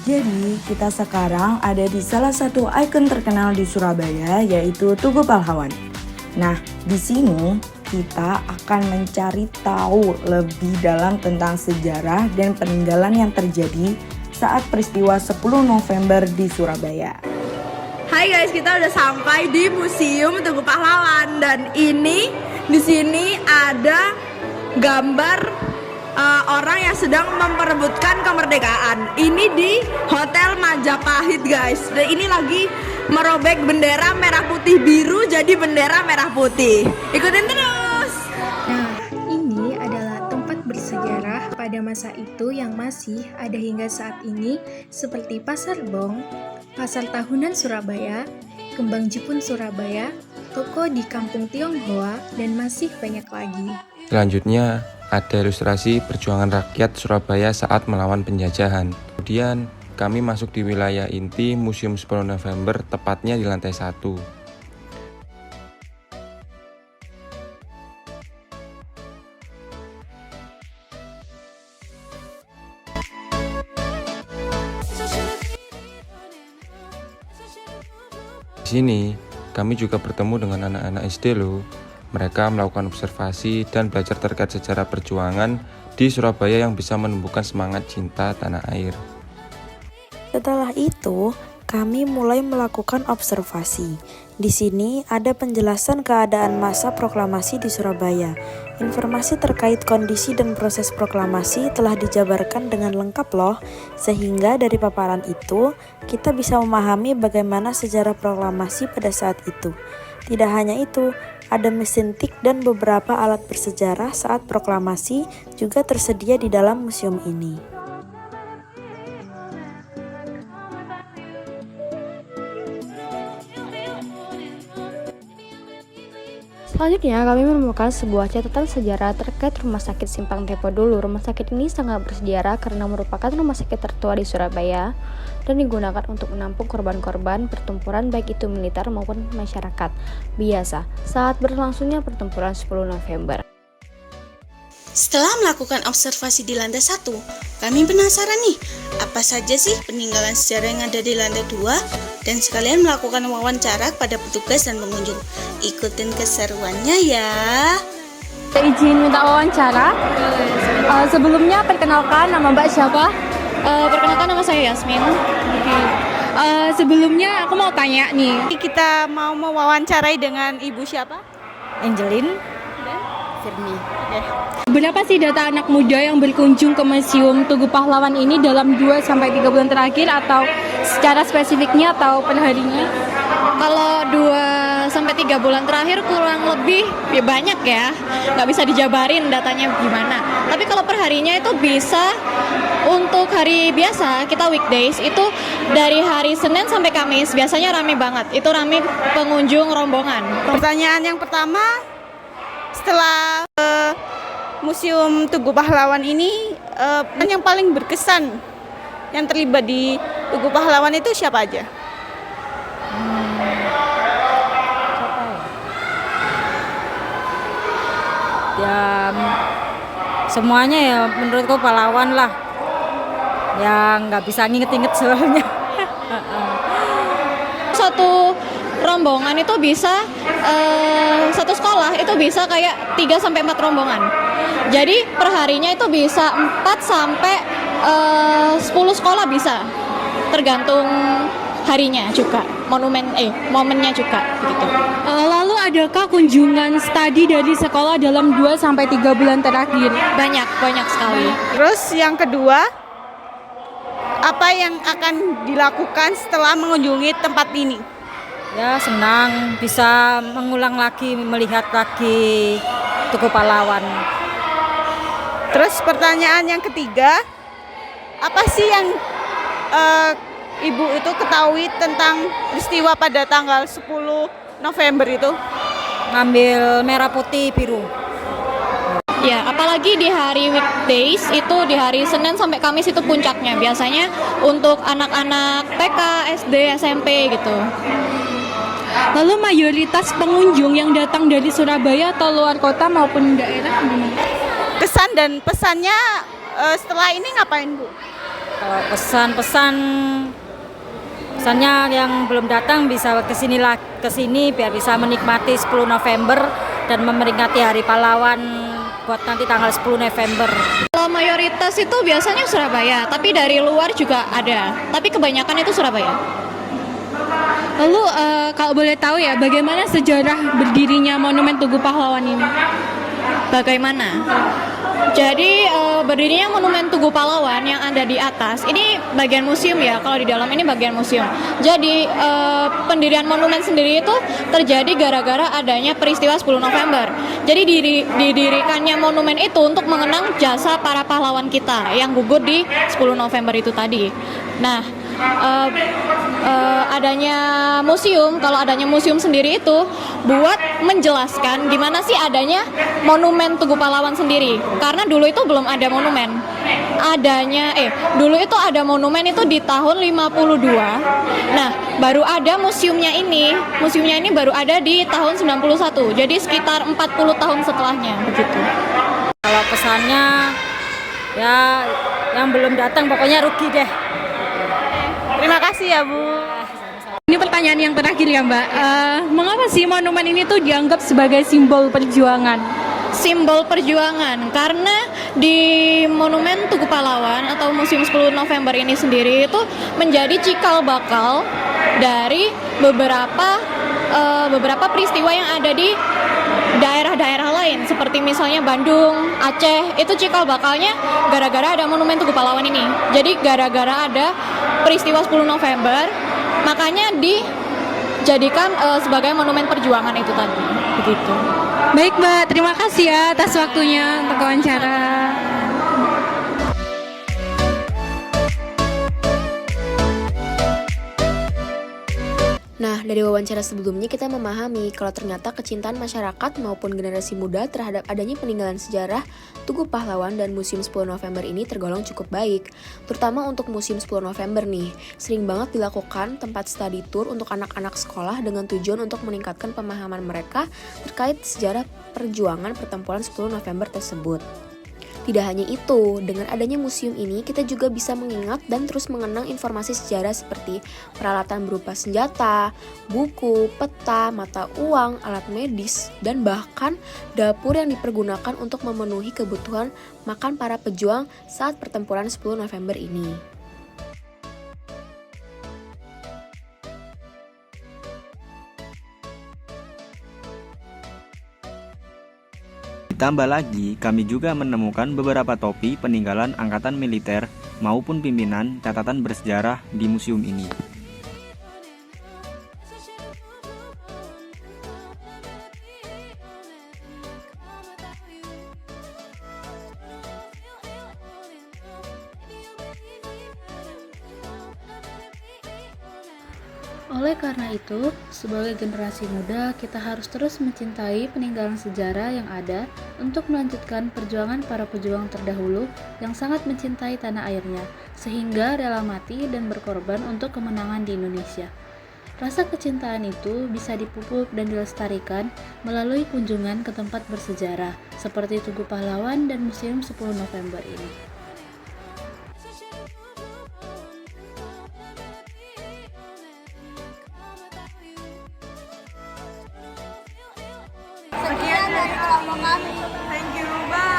Jadi, kita sekarang ada di salah satu ikon terkenal di Surabaya, yaitu Tugu Pahlawan. Nah, di sini kita akan mencari tahu lebih dalam tentang sejarah dan peninggalan yang terjadi saat peristiwa 10 November di Surabaya. Hai guys, kita udah sampai di Museum Tugu Pahlawan dan ini di sini ada gambar orang yang sedang memperebutkan kemerdekaan. Ini di Hotel Majapahit guys. Dan ini lagi merobek bendera merah putih biru jadi bendera merah putih. Ikutin terus. Nah, ini adalah tempat bersejarah pada masa itu yang masih ada hingga saat ini, seperti Pasar Bong, Pasar Tahunan Surabaya, Kembang Jepun Surabaya, toko di Kampung Tionghoa, dan masih banyak lagi. Selanjutnya, ada ilustrasi perjuangan rakyat Surabaya saat melawan penjajahan. Kemudian, kami masuk di wilayah inti Museum 10 November, tepatnya di lantai 1. Di sini, kami juga bertemu dengan anak-anak SD loh. Mereka melakukan observasi dan belajar terkait sejarah perjuangan di Surabaya yang bisa menumbuhkan semangat cinta tanah air. Setelah itu, kami mulai melakukan observasi. Di sini ada penjelasan keadaan masa proklamasi di Surabaya. Informasi terkait kondisi dan proses proklamasi telah dijabarkan dengan lengkap loh, sehingga dari paparan itu, kita bisa memahami bagaimana sejarah proklamasi pada saat itu. Tidak hanya itu, ada mesin tik dan beberapa alat bersejarah saat proklamasi juga tersedia di dalam museum ini. Selanjutnya, kami menemukan sebuah catatan sejarah terkait Rumah Sakit Simpang Tepo dulu. Rumah sakit ini sangat bersejarah karena merupakan rumah sakit tertua di Surabaya dan digunakan untuk menampung korban-korban pertempuran baik itu militer maupun masyarakat biasa saat berlangsungnya pertempuran 10 November. Setelah melakukan observasi di lantai 1, kami penasaran nih, apa saja sih peninggalan sejarah yang ada di lantai 2, dan sekalian melakukan wawancara pada petugas dan pengunjung. Ikutin keseruannya ya. Izin minta wawancara. Sebelumnya perkenalkan, nama Mbak siapa? Perkenalkan, nama saya Yasmin. Sebelumnya aku mau tanya nih. Kita mau mewawancarai dengan ibu siapa? Angelin dan Firmi. Berapa sih data anak muda yang berkunjung ke Museum Tugu Pahlawan ini dalam 2-3 bulan terakhir, atau secara spesifiknya atau perharinya? Kalau 2-3 bulan terakhir kurang lebih ya banyak ya, nggak bisa dijabarin datanya gimana. Tapi kalau perharinya itu bisa, untuk hari biasa kita weekdays itu dari hari Senin sampai Kamis biasanya rame banget. Itu rame pengunjung rombongan. Pertanyaan yang pertama, setelah Museum Tugu Pahlawan ini, yang paling berkesan yang terlibat di Tugu Pahlawan itu siapa aja? Ya semuanya ya menurutku pahlawan lah. Yang nggak bisa nginget-inget soalnya. Satu rombongan itu bisa, satu sekolah itu bisa kayak 3-4 rombongan. Jadi perharinya itu bisa 4-10 sekolah bisa, tergantung harinya juga, momennya juga gitu. Lalu adakah kunjungan studi dari sekolah dalam 2-3 bulan terakhir? Banyak sekali. Terus yang kedua, apa yang akan dilakukan setelah mengunjungi tempat ini? Ya senang bisa mengulang lagi, melihat lagi Tugu Pahlawan. Terus pertanyaan yang ketiga, apa sih yang Ibu itu ketahui tentang peristiwa pada tanggal 10 November itu? Ngambil merah putih biru. Ya, apalagi di hari weekdays itu, di hari Senin sampai Kamis itu puncaknya. Biasanya untuk anak-anak TK, SD, SMP gitu. Lalu mayoritas pengunjung yang datang dari Surabaya atau luar kota maupun daerah gimana? Kesan dan pesannya setelah ini ngapain, Bu? Kalau pesannya yang belum datang bisa kesini biar bisa menikmati 10 November dan memperingati Hari Pahlawan buat nanti tanggal 10 November. Kalau mayoritas itu biasanya Surabaya, tapi dari luar juga ada. Tapi kebanyakan itu Surabaya. Lalu kalau boleh tahu ya, bagaimana sejarah berdirinya Monumen Tugu Pahlawan ini? Bagaimana? Jadi berdirinya Monumen Tugu Pahlawan yang ada di atas ini bagian museum ya. Kalau di dalam ini bagian museum. Jadi pendirian monumen sendiri itu terjadi gara-gara adanya peristiwa 10 November. Jadi didirikannya monumen itu untuk mengenang jasa para pahlawan kita yang gugur di 10 November itu tadi. Nah, adanya museum, kalau adanya museum sendiri itu buat menjelaskan gimana sih adanya monumen Tugu Pahlawan sendiri. Karena dulu itu belum ada monumen. Dulu itu ada monumen itu di tahun 52. Nah, baru ada museumnya ini. Museumnya ini baru ada di tahun 91. Jadi sekitar 40 tahun setelahnya begitu. Kalau pesannya ya yang belum datang pokoknya rugi deh. Terima kasih ya, Bu. Ini pertanyaan yang terakhir ya Mbak, mengapa sih monumen ini tuh dianggap sebagai simbol perjuangan? Simbol perjuangan karena di Monumen Tugu Pahlawan atau Museum 10 November ini sendiri itu menjadi cikal bakal dari beberapa peristiwa yang ada di daerah-daerah lain seperti misalnya Bandung, Aceh. Itu cikal bakalnya gara-gara ada Monumen Tugu Pahlawan ini. Jadi gara-gara ada peristiwa 10 November makanya dijadikan sebagai monumen perjuangan itu tadi. Begitu. Baik Mbak, terima kasih ya atas waktunya untuk wawancara. Nah, dari wawancara sebelumnya kita memahami kalau ternyata kecintaan masyarakat maupun generasi muda terhadap adanya peninggalan sejarah Tugu Pahlawan dan Museum 10 November ini tergolong cukup baik. Terutama untuk Museum 10 November nih, sering banget dilakukan tempat study tour untuk anak-anak sekolah dengan tujuan untuk meningkatkan pemahaman mereka terkait sejarah perjuangan pertempuran 10 November tersebut. Tidak hanya itu, dengan adanya museum ini kita juga bisa mengingat dan terus mengenang informasi sejarah seperti peralatan berupa senjata, buku, peta, mata uang, alat medis, dan bahkan dapur yang dipergunakan untuk memenuhi kebutuhan makan para pejuang saat pertempuran 10 November ini. Ditambah lagi, kami juga menemukan beberapa topi peninggalan angkatan militer maupun pimpinan catatan bersejarah di museum ini. Oleh karena itu, sebagai generasi muda, kita harus terus mencintai peninggalan sejarah yang ada untuk melanjutkan perjuangan para pejuang terdahulu yang sangat mencintai tanah airnya, sehingga rela mati dan berkorban untuk kemenangan di Indonesia. Rasa kecintaan itu bisa dipupuk dan dilestarikan melalui kunjungan ke tempat bersejarah, seperti Tugu Pahlawan dan Museum 10 November ini. Sekian dari kelompok kami. Thank you, bye.